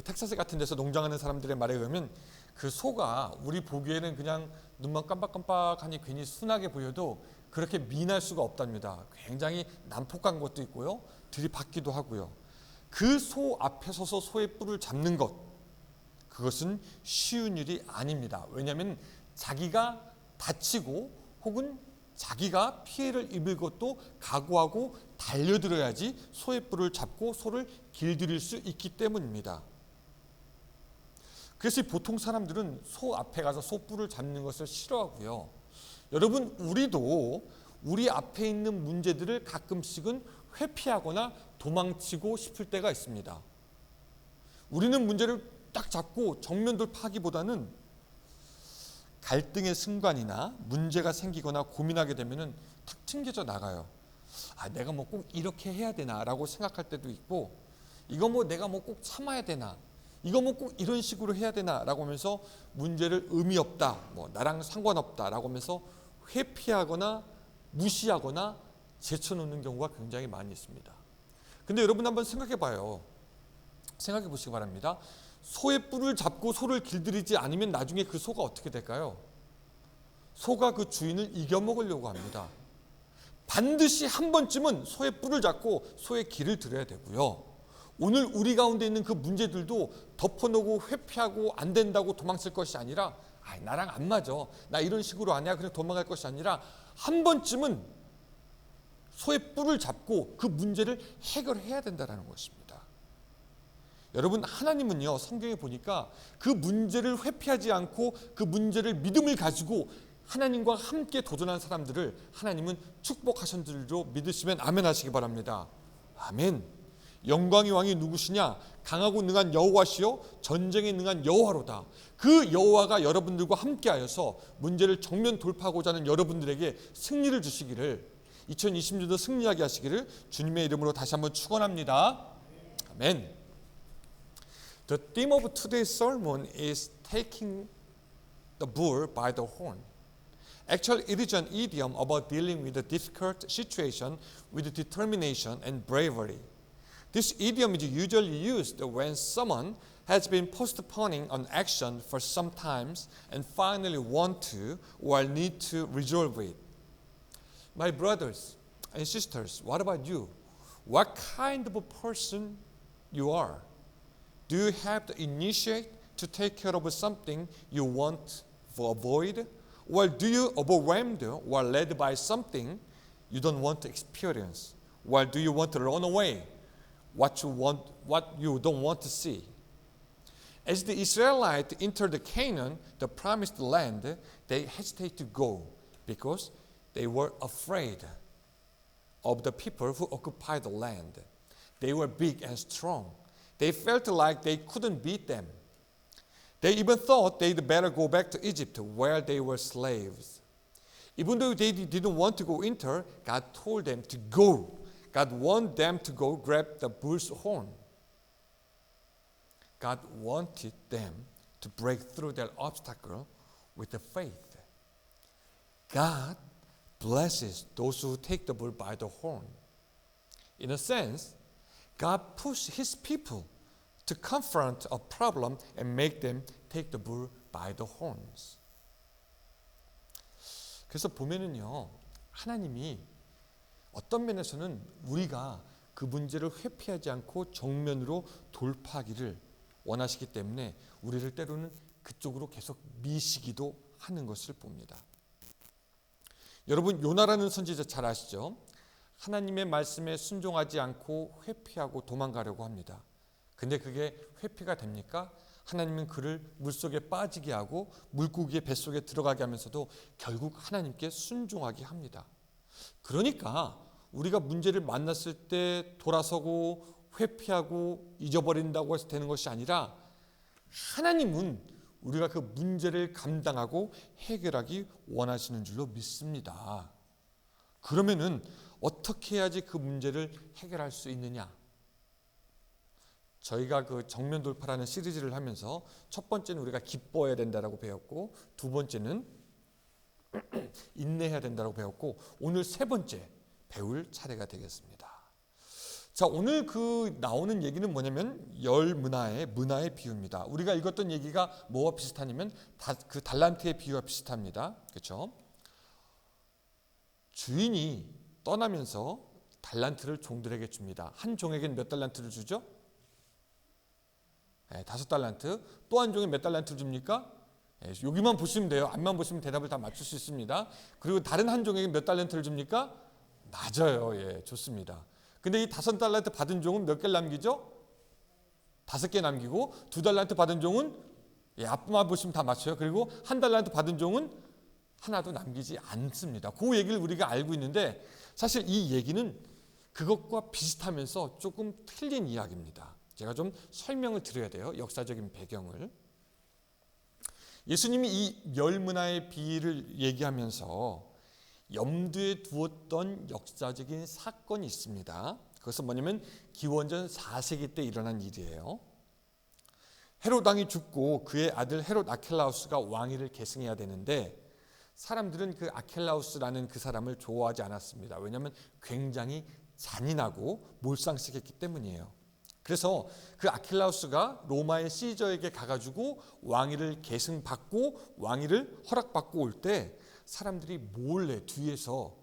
텍사스 같은 데서 농장하는 사람들의 말에 의하면 그 소가 우리 보기에는 그냥 눈만 깜빡깜빡하니 괜히 순하게 보여도 그렇게 미날 수가 없답니다. 굉장히 난폭한 것도 있고요. 들이받기도 하고요. 그 소 앞에 서서 소의 뿔을 잡는 것, 그것은 쉬운 일이 아닙니다. 왜냐하면 자기가 다치고 혹은 자기가 피해를 입을 것도 각오하고 달려들어야지 소의 뿔을 잡고 소를 길들일 수 있기 때문입니다. 그래서 보통 사람들은 소 앞에 가서 소 뿔을 잡는 것을 싫어하고요. 여러분, 우리도 우리 앞에 있는 문제들을 가끔씩은 회피하거나 도망치고 싶을 때가 있습니다. 우리는 문제를 딱 잡고 정면 돌파하기보다는 갈등의 순간이나 문제가 생기거나 고민하게 되면은 탁 튕겨져 나가요. 내가 뭐 꼭 이렇게 해야 되나라고 생각할 때도 있고, 이거 뭐 내가 뭐 꼭 참아야 되나, 이거 뭐 꼭 이런 식으로 해야 되나라고 하면서 문제를 의미 없다, 뭐 나랑 상관없다라고 하면서 회피하거나 무시하거나 제쳐놓는 경우가 굉장히 많이 있습니다. 근데 여러분 한번 생각해 봐요. 생각해 보시기 바랍니다. 소의 뿔을 잡고 소를 길들이지 않으면 나중에 그 소가 어떻게 될까요? 소가 그 주인을 이겨먹으려고 합니다. 반드시 한 번쯤은 소의 뿔을 잡고 소의 길을 들여야 되고요. 오늘 우리 가운데 있는 그 문제들도 덮어놓고 회피하고 안 된다고 도망칠 것이 아니라 나랑 안 맞아, 나 이런 식으로 안 해, 그냥 도망갈 것이 아니라 한 번쯤은 소의 뿔을 잡고 그 문제를 해결해야 된다는 것입니다. 여러분, 하나님은요, 성경에 보니까 그 문제를 회피하지 않고 그 문제를 믿음을 가지고 하나님과 함께 도전한 사람들을 하나님은 축복하신 줄로 믿으시면 아멘 하시기 바랍니다. 아멘. 영광의 왕이 누구시냐? 강하고 능한 여호와시요 전쟁에 능한 여호와로다. 그 여호와가 여러분들과 함께하여서 문제를 정면 돌파하고자 하는 여러분들에게 승리를 주시기를, 2020년도 승리하게 하시기를 주님의 이름으로 다시 한번 축원합니다. 아멘. The theme of today's sermon is taking the bull by the horn. Actually, it is an idiom about dealing with a difficult situation with determination and bravery. This idiom is usually used when someone has been postponing an action for some time and finally want to or need to resolve it. My brothers and sisters, what about you? What kind of a person you are? Do you have the initiate to take care of something you want to avoid? Or do you overwhelmed or led by something you don't want to experience? Or do you want to run away what you don't want to see? As the Israelites entered Canaan, the promised land, they hesitated to go because they were afraid of the people who occupied the land. They were big and strong. They felt like they couldn't beat them. They even thought they'd better go back to Egypt where they were slaves. Even though they didn't want to go enter, God told them to go. God wanted them to go grab the bull's horn. God wanted them to break through that obstacle with the faith. God blesses those who take the bull by the horn. In a sense, God pushed his people to confront a problem and make them take the bull by the horns. 그래서 보면은요, 하나님이 어떤 면에서는 우리가 그 문제를 회피하지 않고 정면으로 돌파하기를 원하시기 때문에 우리를 때로는 그쪽으로 계속 미시기도 하는 것을 봅니다. 여러분, 요나라는 선지자 잘 아시죠? 하나님의 말씀에 순종하지 않고 회피하고 도망가려고 합니다. 근데 그게 회피가 됩니까? 하나님은 그를 물속에 빠지게 하고 물고기의 뱃속에 들어가게 하면서도 결국 하나님께 순종하게 합니다. 그러니까 우리가 문제를 만났을 때 돌아서고 회피하고 잊어버린다고 해서 되는 것이 아니라 하나님은 우리가 그 문제를 감당하고 해결하기 원하시는 줄로 믿습니다. 그러면은 어떻게 해야지 그 문제를 해결할 수 있느냐? 저희가 그 정면 돌파라는 시리즈를 하면서 첫 번째는 우리가 기뻐해야 된다라고 배웠고, 두 번째는 인내해야 된다라고 배웠고, 오늘 세 번째 배울 차례가 되겠습니다. 자, 오늘 그 나오는 얘기는 뭐냐면 열 문화의 비유입니다. 우리가 읽었던 얘기가 뭐와 비슷하냐면 그 달란트의 비유와 비슷합니다. 그렇죠? 주인이 떠나면서 달란트를 종들에게 줍니다. 한 종에게는 몇 달란트를 주죠? 5달란트. 또 한 종에 몇 달란트를 줍니까? 여기만 보시면 돼요. 앞만 보시면 대답을 다 맞출 수 있습니다. 그리고 다른 한 종에게 몇 달란트를 줍니까? 맞아요. 예, 좋습니다. 근데 이 5달란트 받은 종은 몇 개를 남기죠? 5개 남기고 2달란트 받은 종은 앞만 보시면 다 맞춰요. 그리고 1달란트 받은 종은 하나도 남기지 않습니다. 그 얘기를 우리가 알고 있는데 사실 이 얘기는 그것과 비슷하면서 조금 틀린 이야기입니다. 제가 좀 설명을 드려야 돼요. 역사적인 배경을. 예수님이 이 열 문화의 비유를 얘기하면서 염두에 두었던 역사적인 사건이 있습니다. 그것은 뭐냐면 기원전 4세기 때 일어난 일이에요. 헤롯 왕이 죽고 그의 아들 헤롯 아켈라우스가 왕위를 계승해야 되는데 사람들은 그 아켈라우스라는 그 사람을 좋아하지 않았습니다. 왜냐하면 굉장히 잔인하고 몰상식했기 때문이에요. 그래서 그 아켈라우스가 로마의 시저에게 가가지고 왕위를 계승받고 왕위를 허락받고 올 때 사람들이 몰래 뒤에서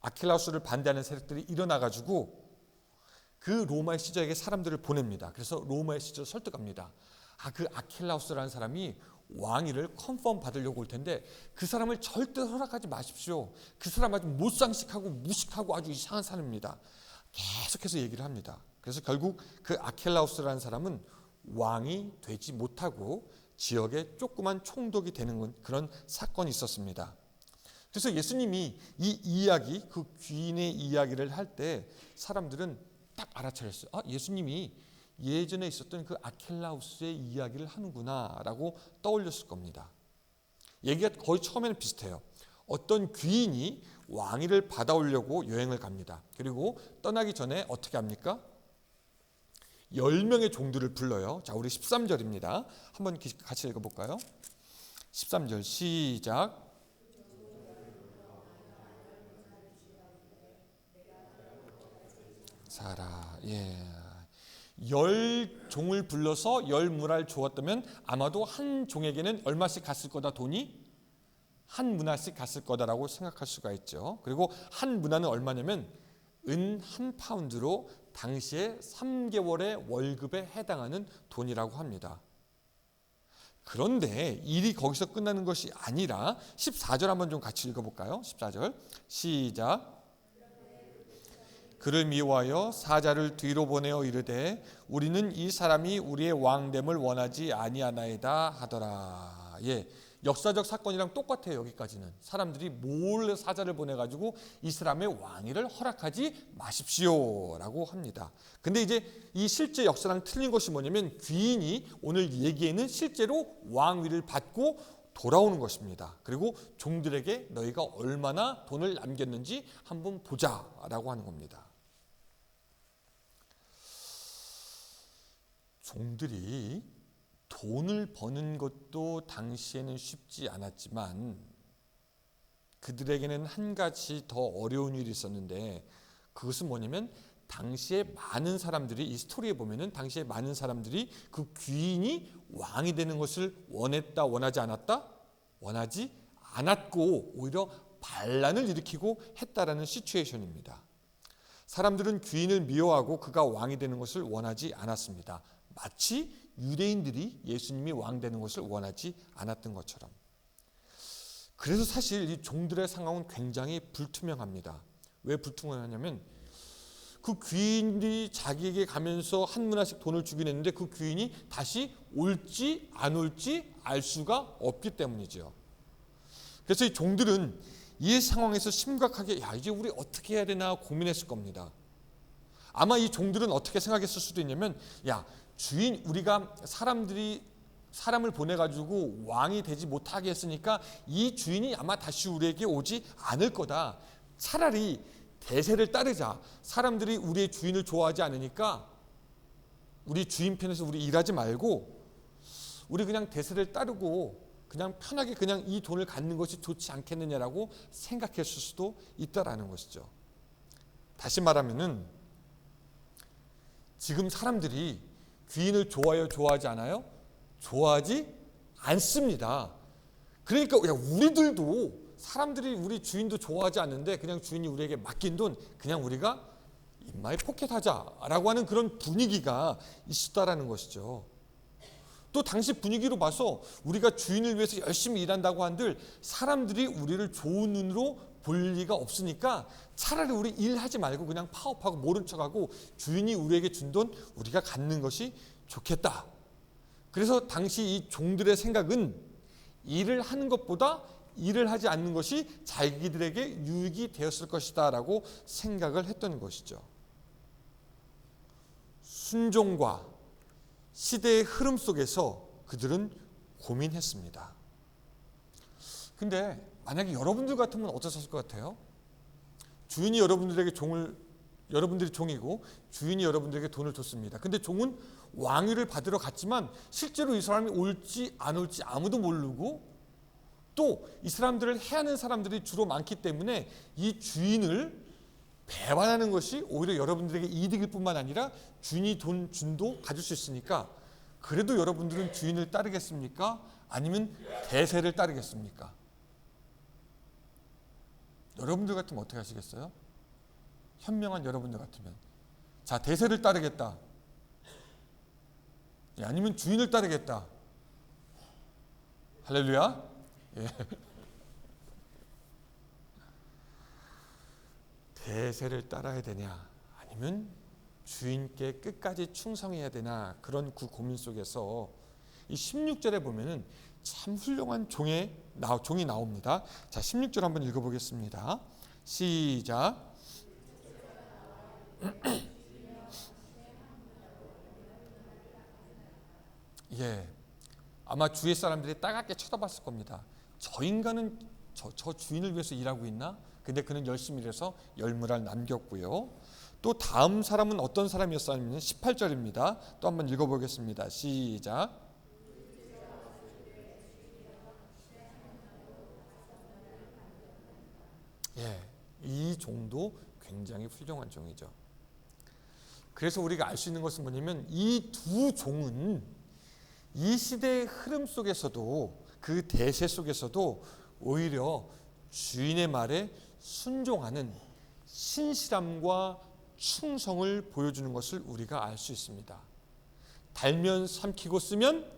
아켈라우스를 반대하는 세력들이 일어나가지고 그 로마의 시저에게 사람들을 보냅니다. 그래서 로마의 시저를 설득합니다. 그 아켈라우스라는 사람이 왕위를 컨펌 받으려고 올 텐데 그 사람을 절대 허락하지 마십시오. 그 사람 아주 못상식하고 무식하고 아주 이상한 사람입니다. 계속해서 얘기를 합니다. 그래서 결국 그 아켈라우스라는 사람은 왕이 되지 못하고 지역에 조그만 총독이 되는 그런 사건이 있었습니다. 그래서 예수님이 이 이야기, 그 귀인의 이야기를 할 때 사람들은 딱 알아차렸어요. 예수님이 예전에 있었던 그 아켈라우스의 이야기를 하는구나 라고 떠올렸을 겁니다. 얘기가 거의 처음에는 비슷해요. 어떤 귀인이 왕위를 받아오려고 여행을 갑니다. 그리고 떠나기 전에 어떻게 합니까? 10명의 종들을 불러요. 자, 우리 13절입니다. 한번 같이 읽어볼까요? 13절 시작. 사라. 예. 10종을 불러서 10문화를 주었다면 아마도 한 종에게는 얼마씩 갔을 거다, 돈이? 한 문화씩 갔을 거다라고 생각할 수가 있죠. 그리고 한 문화는 얼마냐면 은 한 파운드로 당시에 3개월의 월급에 해당하는 돈이라고 합니다. 그런데 일이 거기서 끝나는 것이 아니라 14절 한번 좀 같이 읽어볼까요? 14절 시작. 그를 미워하여 사자를 뒤로 보내어 이르되 우리는 이 사람이 우리의 왕됨을 원하지 아니하나이다 하더라. 예, 역사적 사건이랑 똑같아요. 여기까지는 사람들이 몰래 사자를 보내가지고 이 사람의 왕위를 허락하지 마십시오라고 합니다. 근데 이제 이 실제 역사랑 틀린 것이 뭐냐면 귀인이 오늘 얘기에는 실제로 왕위를 받고 돌아오는 것입니다. 그리고 종들에게 너희가 얼마나 돈을 남겼는지 한번 보자라고 하는 겁니다. 종들이 돈을 버는 것도 당시에는 쉽지 않았지만 그들에게는 한 가지 더 어려운 일이 있었는데 그것은 뭐냐면 당시에 많은 사람들이 이 스토리에 보면은 당시에 많은 사람들이 그 귀인이 왕이 되는 것을 원했다 원하지 않았다? 원하지 않았고 오히려 반란을 일으키고 했다라는 시츄에이션입니다. 사람들은 귀인을 미워하고 그가 왕이 되는 것을 원하지 않았습니다. 마치 유대인들이 예수님이 왕 되는 것을 원하지 않았던 것처럼. 그래서 사실 이 종들의 상황은 굉장히 불투명합니다. 왜 불투명하냐면 그 귀인이 자기에게 가면서 한 문화씩 돈을 주긴 했는데 그 귀인이 다시 올지 안 올지 알 수가 없기 때문이죠. 그래서 이 종들은 이 상황에서 심각하게 이제 우리 어떻게 해야 되나 고민했을 겁니다. 아마 이 종들은 어떻게 생각했을 수도 있냐면 주인 우리가 사람을 보내가지고 왕이 되지 못하게 했으니까 이 주인이 아마 다시 우리에게 오지 않을 거다. 차라리 대세를 따르자. 사람들이 우리의 주인을 좋아하지 않으니까 우리 주인 편에서 우리 일하지 말고 우리 그냥 대세를 따르고 그냥 편하게 그냥 이 돈을 갖는 것이 좋지 않겠느냐라고 생각했을 수도 있다라는 것이죠. 다시 말하면은 지금 사람들이 귀인을 좋아해요? 좋아하지 않아요? 좋아하지 않습니다. 그러니까 우리들도 사람들이 우리 주인도 좋아하지 않는데 그냥 주인이 우리에게 맡긴 돈 그냥 우리가 입마에 포켓하자라고 하는 그런 분위기가 있었다라는 것이죠. 또 당시 분위기로 봐서 우리가 주인을 위해서 열심히 일한다고 한들 사람들이 우리를 좋은 눈으로 볼 리가 없으니까 차라리 우리 일하지 말고 그냥 파업하고 모른 척하고 주인이 우리에게 준 돈 우리가 갖는 것이 좋겠다. 그래서 당시 이 종들의 생각은 일을 하는 것보다 일을 하지 않는 것이 자기들에게 유익이 되었을 것이다 라고 생각을 했던 것이죠. 순종과 시대의 흐름 속에서 그들은 고민했습니다. 근데 만약에 여러분들 같으면 어떠셨을 것 같아요? 주인이 여러분들이 종이고 주인이 여러분들에게 돈을 줬습니다. 근데 종은 왕위를 받으러 갔지만 실제로 이 사람이 올지 안 올지 아무도 모르고 또 이 사람들을 해하는 사람들이 주로 많기 때문에 이 주인을 배반하는 것이 오히려 여러분들에게 이득일 뿐만 아니라 주인이 돈 준도 가질 수 있으니까 그래도 여러분들은 주인을 따르겠습니까? 아니면 대세를 따르겠습니까? 여러분들 같으면 어떻게 하시겠어요? 현명한 여러분들 같으면 자, 대세를 따르겠다. 아니면 주인을 따르겠다. 할렐루야. 예. 대세를 따라야 되냐 아니면 주인께 끝까지 충성해야 되나 그런 그 고민 속에서 이 16절에 보면은 참 훌륭한 종이 나옵니다. 자, 16절 한번 읽어보겠습니다. 시작. 예, 아마 주위 사람들이 따갑게 쳐다봤을 겁니다. 저 인간은 저 주인을 위해서 일하고 있나? 근데 그는 열심히 일해서 열무를 남겼고요. 또 다음 사람은 어떤 사람이었냐면 18절입니다. 또 한번 읽어보겠습니다. 시작. 예, 이 종도 굉장히 훌륭한 종이죠. 그래서 우리가 알 수 있는 것은 뭐냐면 이 두 종은 이 시대의 흐름 속에서도 그 대세 속에서도 오히려 주인의 말에 순종하는 신실함과 충성을 보여주는 것을 우리가 알 수 있습니다. 달면 삼키고 쓰면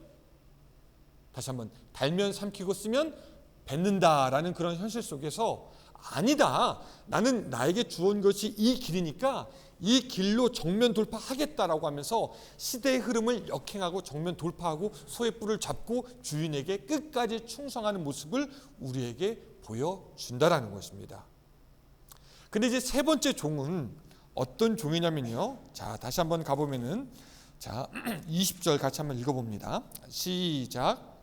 다시 한번 달면 삼키고 쓰면 뱉는다라는 그런 현실 속에서 아니다. 나는 나에게 주온 것이 이 길이니까 이 길로 정면 돌파하겠다라고 하면서 시대의 흐름을 역행하고 정면 돌파하고 소의 뿔을 잡고 주인에게 끝까지 충성하는 모습을 우리에게 보여준다라는 것입니다. 근데 이제 세 번째 종은 어떤 종이냐면요. 자, 다시 한번 가보면은 자, 20절 같이 한번 읽어봅니다. 시작.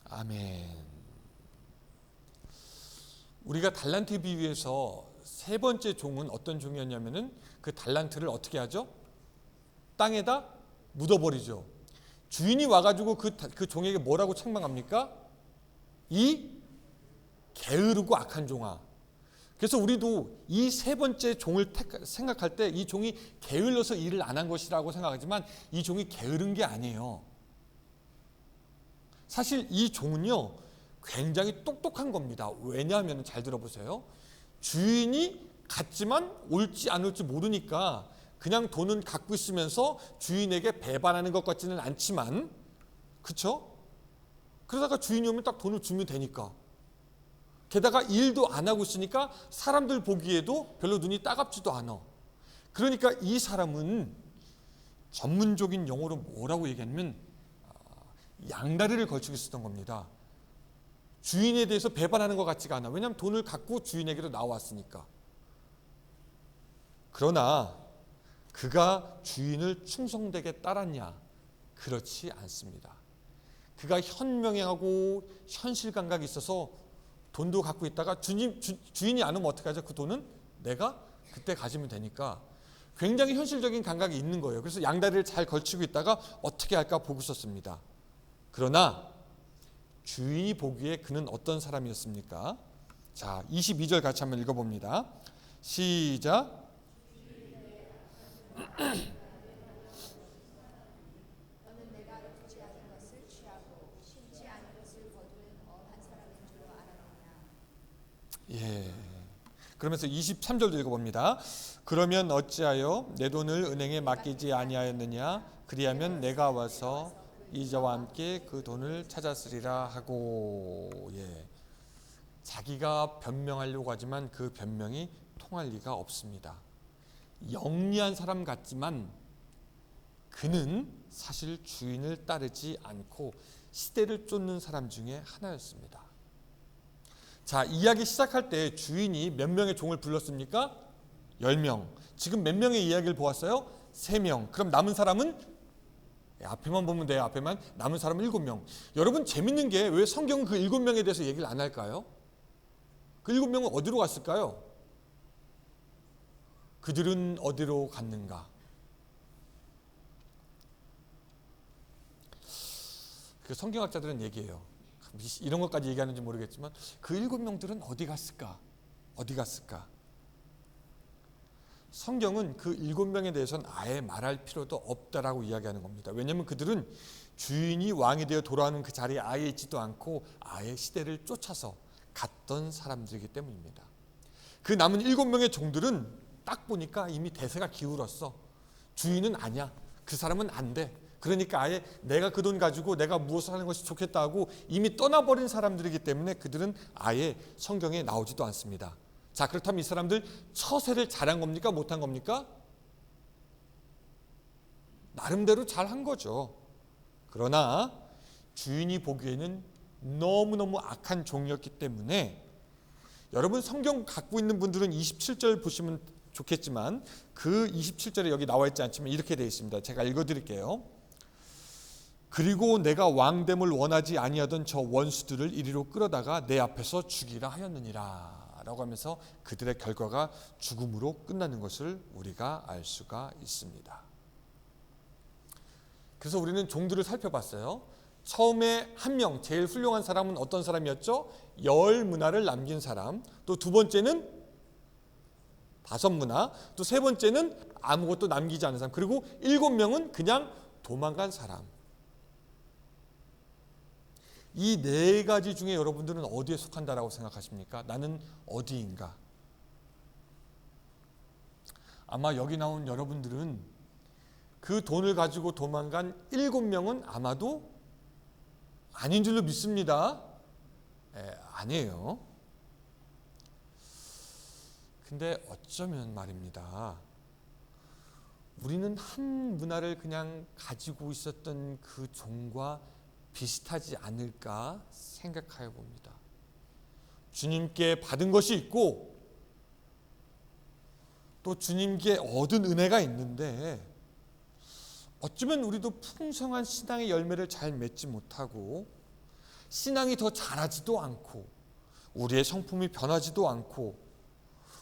아멘. 우리가 달란트 비유에서 세 번째 종은 어떤 종이었냐면은 그 달란트를 어떻게 하죠? 땅에다 묻어버리죠. 주인이 와가지고 그 종에게 뭐라고 책망합니까? 이 게으르고 악한 종아. 그래서 우리도 이 세 번째 종을 생각할 때 이 종이 게을러서 일을 안 한 것이라고 생각하지만 이 종이 게으른 게 아니에요. 사실 이 종은요 굉장히 똑똑한 겁니다. 왜냐하면 잘 들어보세요. 주인이 갔지만 올지 안 올지 모르니까 그냥 돈은 갖고 있으면서 주인에게 배반하는 것 같지는 않지만 그렇죠? 그러다가 주인이 오면 딱 돈을 주면 되니까 게다가 일도 안 하고 있으니까 사람들 보기에도 별로 눈이 따갑지도 않아. 그러니까 이 사람은 전문적인 용어로 뭐라고 얘기하냐면 양다리를 걸치고 있었던 겁니다. 주인에 대해서 배반하는 것 같지가 않아. 왜냐하면 돈을 갖고 주인에게로 나왔으니까. 그러나 그가 주인을 충성되게 따랐냐? 그렇지 않습니다. 그가 현명하고 현실 감각이 있어서 돈도 갖고 있다가 주인이 안 오면 어떻게 하죠? 그 돈은 내가 그때 가지면 되니까 굉장히 현실적인 감각이 있는 거예요. 그래서 양다리를 잘 걸치고 있다가 어떻게 할까 보고 있었습니다. 그러나 주인이 보기에 그는 어떤 사람이었습니까? 자, 22절 같이 한번 읽어봅니다. 시작. 예. 그러면서 23절도 읽어봅니다. 그러면 어찌하여 내 돈을 은행에 맡기지 아니하였느냐? 그리하면 내가 와서 이자와 함께 그 돈을 찾았으리라 하고. 예. 자기가 변명하려고 하지만 그 변명이 통할 리가 없습니다. 영리한 사람 같지만 그는 사실 주인을 따르지 않고 시대를 쫓는 사람 중에 하나였습니다. 자, 이야기 시작할 때 주인이 몇 명의 종을 불렀습니까? 10명. 지금 몇 명의 이야기를 보았어요? 3명. 그럼 남은 사람은 앞에만 보면 돼요. 앞에만. 남은 사람은 7명. 여러분, 재밌는 게 왜 성경은 그 7명에 대해서 얘기를 안 할까요? 그 7명은 어디로 갔을까요? 그들은 어디로 갔는가? 그 성경학자들은 얘기해요. 이런 것까지 얘기하는지 모르겠지만 그 7명들은 어디 갔을까? 어디 갔을까? 성경은 그 7명에 대해서는 아예 말할 필요도 없다라고 이야기하는 겁니다. 왜냐하면 그들은 주인이 왕이 되어 돌아오는 그 자리에 아예 있지도 않고 아예 시대를 쫓아서 갔던 사람들이기 때문입니다. 그 남은 7명의 종들은 딱 보니까 이미 대세가 기울었어. 주인은 아니야. 그 사람은 안 돼. 그러니까 아예 내가 그 돈 가지고 내가 무엇을 하는 것이 좋겠다 하고 이미 떠나버린 사람들이기 때문에 그들은 아예 성경에 나오지도 않습니다. 자, 그렇다면 이 사람들 처세를 잘한 겁니까? 못한 겁니까? 나름대로 잘한 거죠. 그러나 주인이 보기에는 너무너무 악한 종이었기 때문에 여러분 성경 갖고 있는 분들은 27절 보시면 좋겠지만 그 27절에 여기 나와 있지 않지만 이렇게 되어 있습니다. 제가 읽어드릴게요. 그리고 내가 왕됨을 원하지 아니하던 저 원수들을 이리로 끌어다가 내 앞에서 죽이라 하였느니라 라고 하면서 그들의 결과가 죽음으로 끝나는 것을 우리가 알 수가 있습니다. 그래서 우리는 종들을 살펴봤어요. 처음에 한 명, 제일 훌륭한 사람은 어떤 사람이었죠? 10문화를 남긴 사람. 또 두 번째는 5문화. 또 세 번째는 아무것도 남기지 않은 사람. 그리고 7명은 그냥 도망간 사람. 이 네 가지 중에 여러분들은 어디에 속한다라고 생각하십니까? 나는 어디인가? 아마 여기 나온 여러분들은 그 돈을 가지고 도망간 7명은 아마도 아닌 줄로 믿습니다. 아니에요. 근데 어쩌면 말입니다. 우리는 한 문화를 그냥 가지고 있었던 그 종과 비슷하지 않을까 생각하여 봅니다. 주님께 받은 것이 있고 또 주님께 얻은 은혜가 있는데 어쩌면 우리도 풍성한 신앙의 열매를 잘 맺지 못하고 신앙이 더 자라지도 않고 우리의 성품이 변하지도 않고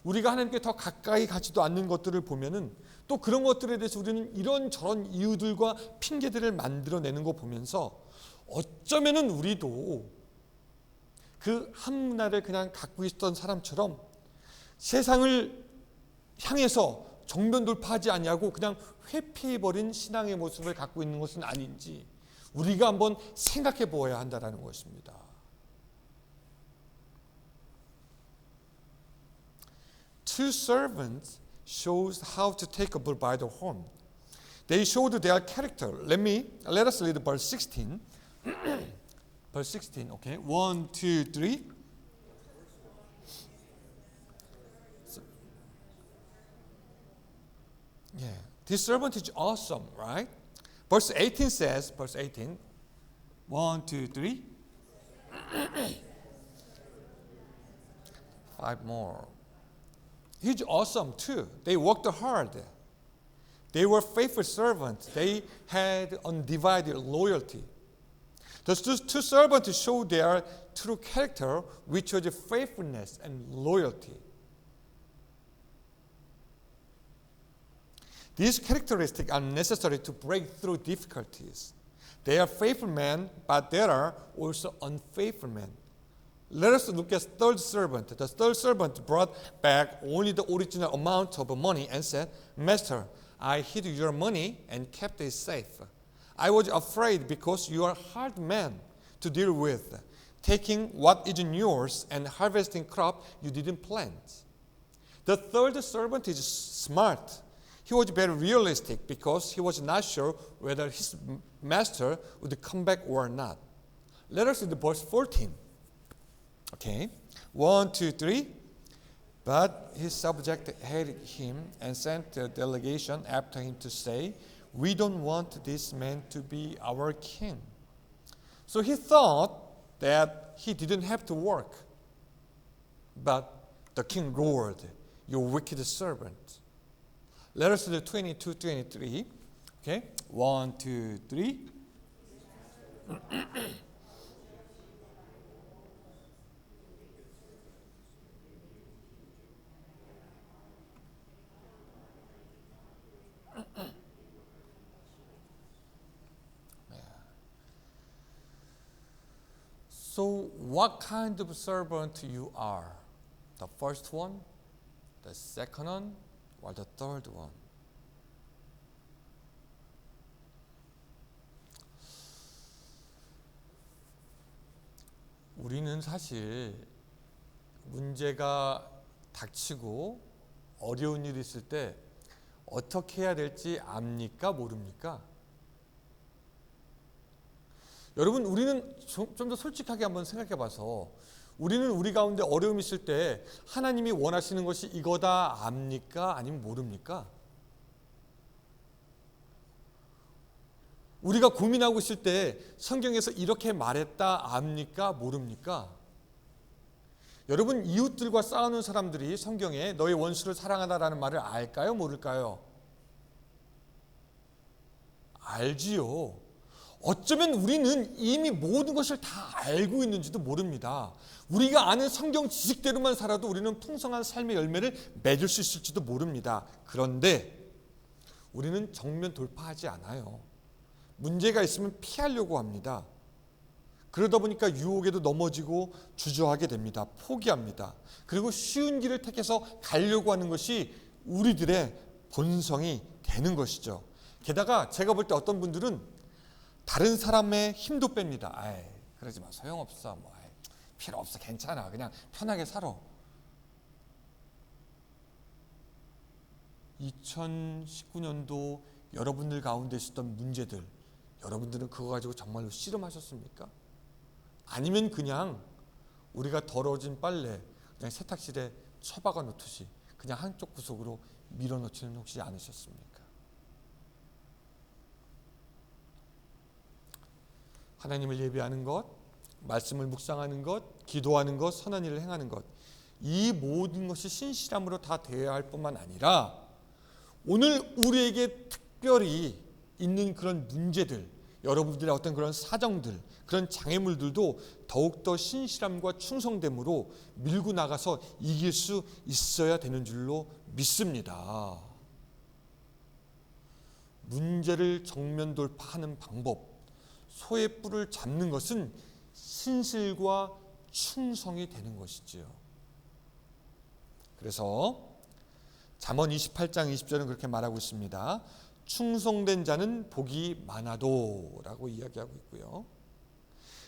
우리가 하나님께 더 가까이 가지도 않는 것들을 보면은 또 그런 것들에 대해서 우리는 이런저런 이유들과 핑계들을 만들어내는 거 보면서 어쩌면은 우리도 그 한 문화를 그냥 갖고 있던 사람처럼 세상을 향해서 정면 돌파하지 아니하고 그냥 회피해버린 신앙의 모습을 갖고 있는 것은 아닌지 우리가 한번 생각해 보아야 한다는 것입니다. Two servants shows how to take a bull by the horn. They showed their character. Let us read verse 16. verse 16. Okay. 1, 2, 3. Yeah. This servant is awesome, right? Verse 18 says, verse 18. 1, 2, 3. 5 more. He's awesome too. They worked hard. They were faithful servants. They had undivided loyalty. The two servants showed their true character, which was faithfulness and loyalty. These characteristics are necessary to break through difficulties. They are faithful men, but there are also unfaithful men. Let us look at third servant. The third servant brought back only the original amount of money and said, Master, I hid your money and kept it safe. I was afraid because you are a hard man to deal with, taking what isn't yours and harvesting crop you didn't plant. The third servant is smart. He was very realistic because he was not sure whether his master would come back or not. Let us read verse 14. Okay, 1, 2, 3. But his subject hated him and sent a delegation after him to say, we don't want this man to be our king. So he thought that he didn't have to work. But the king roared, you wicked servant. Let us do 22, 23. Okay, 1, 2, 3. So what kind of servant you are? The first one, the second one, or the third one? 우리는 사실 문제가 닥치고 어려운 일이 있을 때 어떻게 해야 될지 압니까? 모릅니까? 여러분, 우리는 좀 더 솔직하게 한번 생각해 봐서 우리는 우리 가운데 어려움이 있을 때 하나님이 원하시는 것이 이거다 압니까? 아니면 모릅니까? 우리가 고민하고 있을 때 성경에서 이렇게 말했다 압니까? 모릅니까? 여러분, 이웃들과 싸우는 사람들이 성경에 너의 원수를 사랑하다라는 말을 알까요? 모를까요? 알지요. 어쩌면 우리는 이미 모든 것을 다 알고 있는지도 모릅니다. 우리가 아는 성경 지식대로만 살아도 우리는 풍성한 삶의 열매를 맺을 수 있을지도 모릅니다. 그런데 우리는 정면 돌파하지 않아요. 문제가 있으면 피하려고 합니다. 그러다 보니까 유혹에도 넘어지고 주저하게 됩니다. 포기합니다. 그리고 쉬운 길을 택해서 가려고 하는 것이 우리들의 본성이 되는 것이죠. 게다가 제가 볼 때 어떤 분들은 다른 사람의 힘도 뺍니다. 아이, 그러지 마. 소용없어. 뭐, 아이, 필요 없어. 괜찮아. 그냥 편하게 살아. 2019년도 여러분들 가운데 있었던 문제들, 여러분들은 그거 가지고 정말로 씨름하셨습니까? 아니면 그냥 우리가 더러워진 빨래 그냥 세탁실에 처박아 놓듯이 그냥 한쪽 구석으로 밀어넣지는 혹시 않으셨습니까? 하나님을 예배하는 것, 말씀을 묵상하는 것, 기도하는 것, 선한 일을 행하는 것, 이 모든 것이 신실함으로 다 되어야 할 뿐만 아니라 오늘 우리에게 특별히 있는 그런 문제들, 여러분들의 어떤 그런 사정들, 그런 장애물들도 더욱더 신실함과 충성됨으로 밀고 나가서 이길 수 있어야 되는 줄로 믿습니다. 문제를 정면 돌파하는 방법, 소의 뿔을 잡는 것은 신실과 충성이 되는 것이지요. 그래서 잠언 28장 20절은 그렇게 말하고 있습니다. 충성된 자는 복이 많아도 라고 이야기하고 있고요.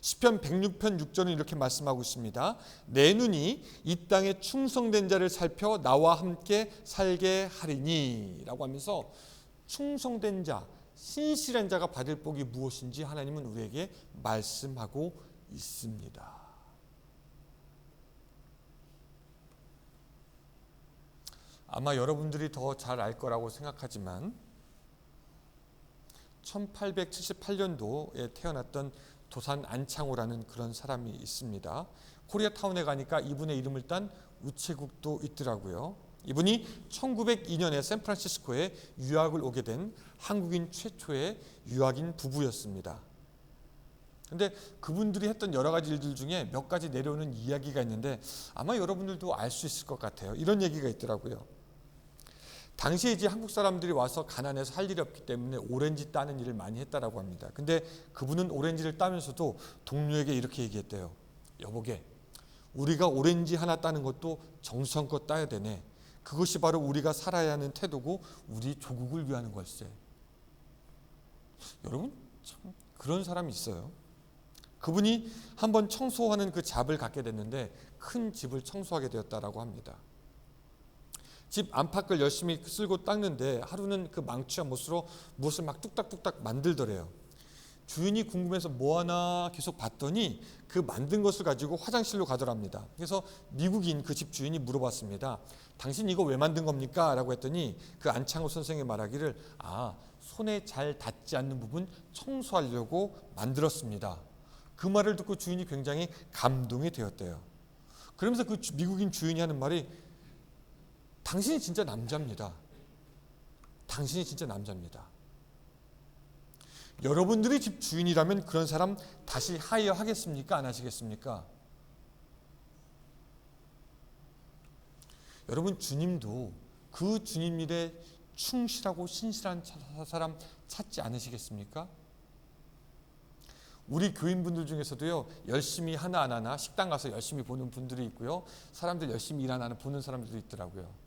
시편 106편 6절은 이렇게 말씀하고 있습니다. 내 눈이 이 땅에 충성된 자를 살펴 나와 함께 살게 하리니 라고 하면서 충성된 자, 신실한 자가 받을 복이 무엇인지 하나님은 우리에게 말씀하고 있습니다. 아마 여러분들이 더 잘 알 거라고 생각하지만 1878년도에 태어났던 도산 안창호라는 그런 사람이 있습니다. 코리아타운에 가니까 이분의 이름을 딴 우체국도 있더라고요. 이분이 1902년에 샌프란시스코에 유학을 오게 된 한국인 최초의 유학인 부부였습니다. 근데 그분들이 했던 여러 가지 일들 중에 몇 가지 내려오는 이야기가 있는데 아마 여러분들도 알 수 있을 것 같아요. 이런 얘기가 있더라고요. 당시에 이제 한국 사람들이 와서 가난해서 할 일이 없기 때문에 오렌지 따는 일을 많이 했다라고 합니다. 근데 그분은 오렌지를 따면서도 동료에게 이렇게 얘기했대요. 여보게, 우리가 오렌지 하나 따는 것도 정성껏 따야 되네. 그것이 바로 우리가 살아야 하는 태도고 우리 조국을 위하는 걸세. 여러분, 참 그런 사람이 있어요. 그분이 한번 청소하는 그 잡을 갖게 됐는데 큰 집을 청소하게 되었다라고 합니다. 집 안팎을 열심히 쓸고 닦는데 하루는 그 망치와 못으로 무엇을 막 뚝딱뚝딱 만들더래요. 주인이 궁금해서 뭐 하나 계속 봤더니 그 만든 것을 가지고 화장실로 가더랍니다. 그래서 미국인 그 집 주인이 물어봤습니다. 당신 이거 왜 만든 겁니까? 라고 했더니 그 안창호 선생이 말하기를 손에 잘 닿지 않는 부분 청소하려고 만들었습니다. 그 말을 듣고 주인이 굉장히 감동이 되었대요. 그러면서 그 미국인 주인이 하는 말이 당신이 진짜 남자입니다. 당신이 진짜 남자입니다. 여러분들이 집 주인이라면 그런 사람 다시 하이어 하겠습니까? 안 하시겠습니까? 여러분, 주님도 그 주님 일에 충실하고 신실한 사람 찾지 않으시겠습니까? 우리 교인분들 중에서도요, 열심히 하나 안 하나 식당 가서 열심히 보는 분들이 있고요, 사람들 열심히 일 안 하나 보는 사람들도 있더라고요.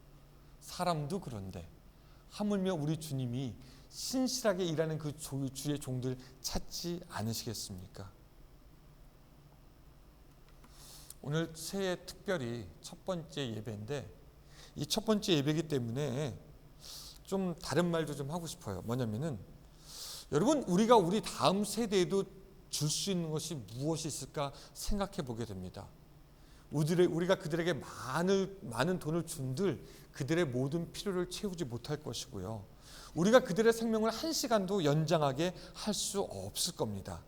사람도 그런데 하물며 우리 주님이 신실하게 일하는 그 주의 종들 찾지 않으시겠습니까? 오늘 새해 특별히 첫 번째 예배인데 이 첫 번째 예배이기 때문에 좀 다른 말도 좀 하고 싶어요. 뭐냐면은 여러분, 우리가 우리 다음 세대에도 줄 수 있는 것이 무엇이 있을까 생각해 보게 됩니다. 우리가 그들에게 많은 돈을 준들 그들의 모든 필요를 채우지 못할 것이고요. 우리가 그들의 생명을 한 시간도 연장하게 할 수 없을 겁니다.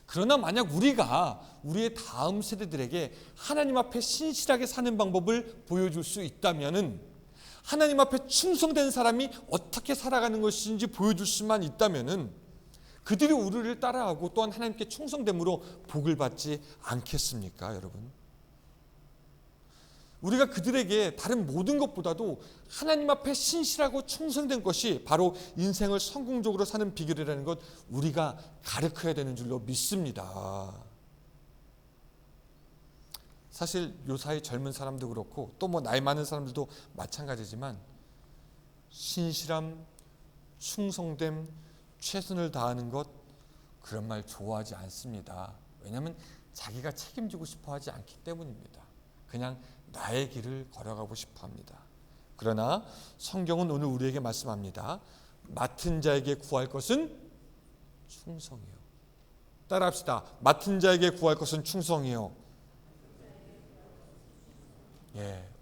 그러나 만약 우리가 우리의 다음 세대들에게 하나님 앞에 신실하게 사는 방법을 보여줄 수 있다면은, 하나님 앞에 충성된 사람이 어떻게 살아가는 것인지 보여줄 수만 있다면은 그들이 우리를 따라하고 또한 하나님께 충성됨으로 복을 받지 않겠습니까, 여러분? 우리가 그들에게 다른 모든 것보다도 하나님 앞에 신실하고 충성된 것이 바로 인생을 성공적으로 사는 비결이라는 것 우리가 가르쳐야 되는 줄로 믿습니다. 사실 요사이 젊은 사람도 그렇고 또 나이 많은 사람들도 마찬가지지만 신실함, 충성됨, 최선을 다하는 것, 그런 말 좋아하지 않습니다. 왜냐하면 자기가 책임지고 싶어 하지 않기 때문입니다. 그냥 나의 길을 걸어가고 싶어 합니다. 그러나 성경은 오늘 우리에게 말씀합니다. 맡은 자에게 구할 것은 충성이요. 따라합시다. 맡은 자에게 구할 것은 충성이요.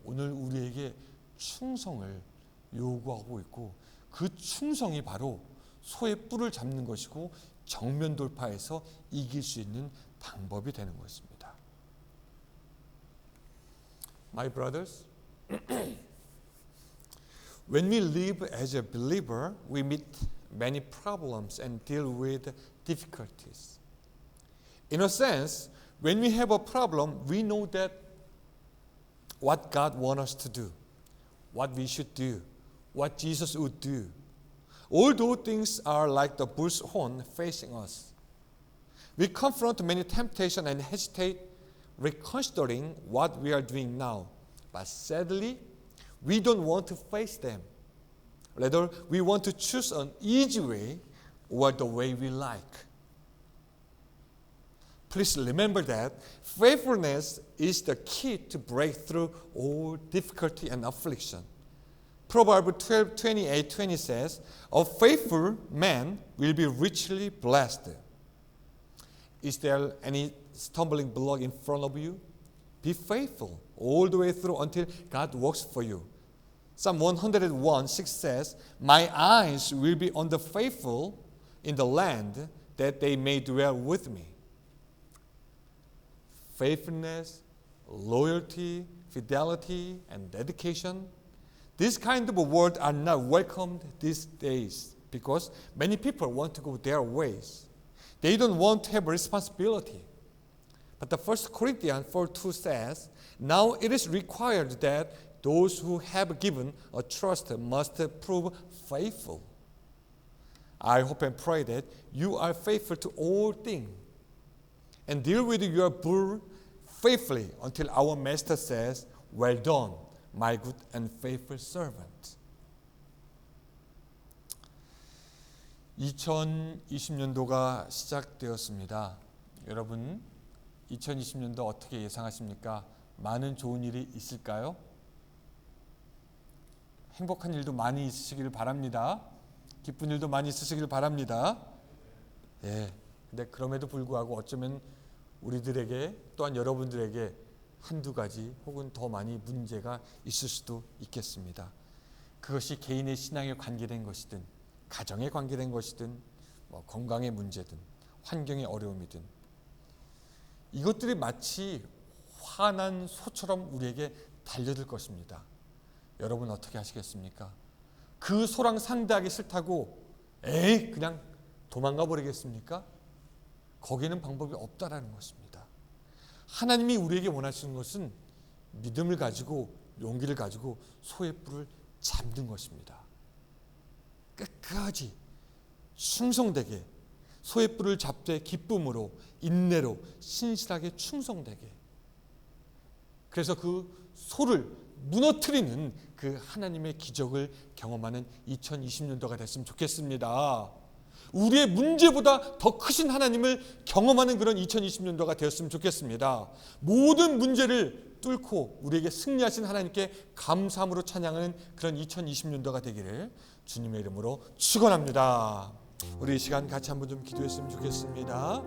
오늘 우리에게 충성을 요구하고 있고 그 충성이 바로 소의 뿔을 잡는 것이고 정면 돌파해서 이길 수 있는 방법이 되는 것입니다. My brothers, when we live as a believer, we meet many problems and deal with difficulties. In a sense, when we have a problem, we know that what God wants us to do, what we should do, what Jesus would do. All those things are like the bull's horn facing us. We confront many temptations and hesitate reconsidering what we are doing now. But sadly, we don't want to face them. Rather, we want to choose an easy way or the way we like. Please remember that faithfulness is the key to break through all difficulty and affliction. Proverbs 12:28-20 says, "A faithful man will be richly blessed." Is there any stumbling block in front of you? Be faithful all the way through until God works for you. Psalm 101:6 says, "My eyes will be on the faithful in the land, that they may dwell with me." Faithfulness, loyalty, fidelity, and dedication, these kind of words are not welcomed these days because many people want to go their ways. They don't want to have responsibility. But the 1 Corinthians 4:2 says, "Now it is required that those who have given a trust must prove faithful. I hope and pray that you are faithful to all things and deal with your burden faithfully until our Master says, well done, my good and faithful servant. 2020년도가 시작되었습니다. 여러분, 2020년도 어떻게 예상하십니까? 많은 좋은 일이 있을까요? 행복한 일도 많이 있으시길 바랍니다. 기쁜 일도 많이 있으시길 바랍니다. 예. 근데 그럼에도 불구하고 어쩌면 우리들에게 또한 여러분들에게 한두 가지 혹은 더 많이 문제가 있을 수도 있겠습니다. 그것이 개인의 신앙에 관계된 것이든 가정에 관계된 것이든 건강의 문제든 환경의 어려움이든 이것들이 마치 화난 소처럼 우리에게 달려들 것입니다. 여러분 어떻게 하시겠습니까? 그 소랑 상대하기 싫다고 그냥 도망가 버리겠습니까? 거기에는 방법이 없다라는 것입니다. 하나님이 우리에게 원하시는 것은 믿음을 가지고 용기를 가지고 소의 뿔을 잡는 것입니다. 끝까지 충성되게 소의 뿔을 잡되 기쁨으로 인내로 신실하게 충성되게 그래서 그 소를 무너뜨리는 그 하나님의 기적을 경험하는 2020년도가 됐으면 좋겠습니다. 우리의 문제보다 더 크신 하나님을 경험하는 그런 2020년도가 되었으면 좋겠습니다. 모든 문제를 뚫고 우리에게 승리하신 하나님께 감사함으로 찬양하는 그런 2020년도가 되기를 주님의 이름으로 축원합니다. 우리 이 시간 같이 한번 좀 기도했으면 좋겠습니다.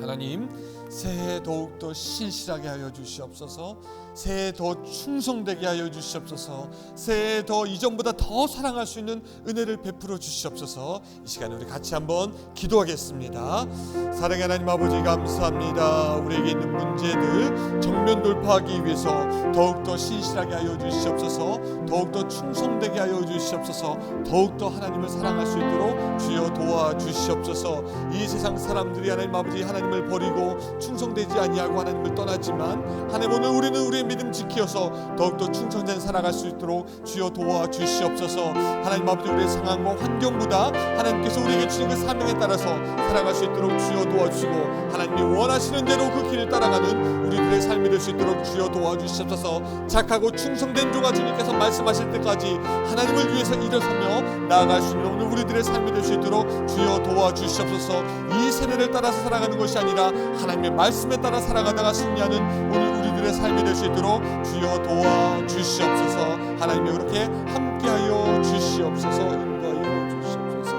하나님, 새해 더욱더 신실하게 하여 주시옵소서. 새해 더 충성되게 하여 주시옵소서. 새해 더 이전보다 더 사랑할 수 있는 은혜를 베풀어 주시옵소서. 이 시간에 우리 같이 한번 기도하겠습니다. 사랑의 하나님 아버지 감사합니다. 우리에게 있는 문제들 정면 돌파하기 위해서 더욱더 신실하게 하여 주시옵소서. 더욱더 충성되게 하여 주시옵소서. 더욱더 하나님을 사랑할 수 있도록 주여 도와주시옵소서. 이 세상 사람들이 하나님 아버지 하나님을 버리고 충성되지 아니하고 하나님을 떠났지만 하나님 오늘 우리는 우리의 믿음 지키어서 더욱더 충성된 살아갈 수 있도록 주여 도와주시옵소서. 하나님 아버지 우리의 상황과 환경보다 하나님께서 우리에게 주신 그 사명에 따라서 살아갈 수 있도록 주여 도와주시고 하나님이 원하시는 대로 그 길을 따라가는 우리들의 삶이 될 수 있도록 주여 도와주시옵소서. 착하고 충성된 종아 주님께서 말씀하실 때까지 하나님을 위해서 일어서며 나아갈 수 있는 오늘 우리들의 삶이 될 수 있도록 주여 도와주시옵소서. 이 세대를 따라서 살아가는 것이 아니라 하나님의 말씀에 따라 살아가다가 승리하는 오늘 우리들의 삶이 될 수 있도록 주여 도와주시옵소서. 하나님이 그렇게 함께하여 주시옵소서. 인도하여 주시옵소서.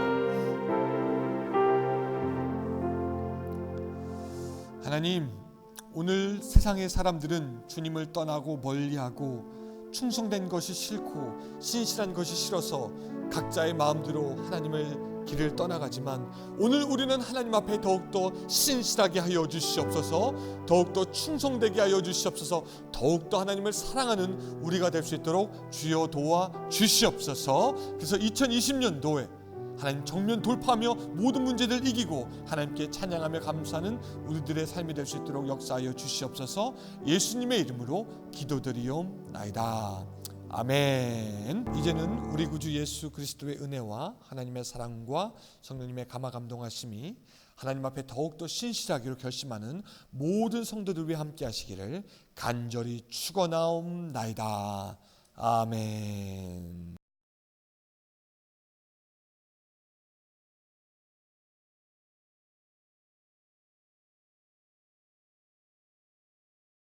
하나님, 오늘 세상의 사람들은 주님을 떠나고 멀리하고 충성된 것이 싫고 신실한 것이 싫어서 각자의 마음대로 하나님을 길을 떠나가지만 오늘 우리는 하나님 앞에 더욱더 신실하게 하여 주시옵소서. 더욱더 충성되게 하여 주시옵소서. 더욱더 하나님을 사랑하는 우리가 될 수 있도록 주여 도와 주시옵소서. 그래서 2020년도에 하나님 정면 돌파하며 모든 문제들 이기고 하나님께 찬양하며 감사하는 우리들의 삶이 될 수 있도록 역사하여 주시옵소서. 예수님의 이름으로 기도드리옵나이다. 아멘. 이제는 우리 구주 예수 그리스도의 은혜와 하나님의 사랑과 성령님의 감화 감동하심이 하나님 앞에 더욱더 신실하기로 결심하는 모든 성도들 위해 함께 하시기를 간절히 축원하옵나이다. 아멘.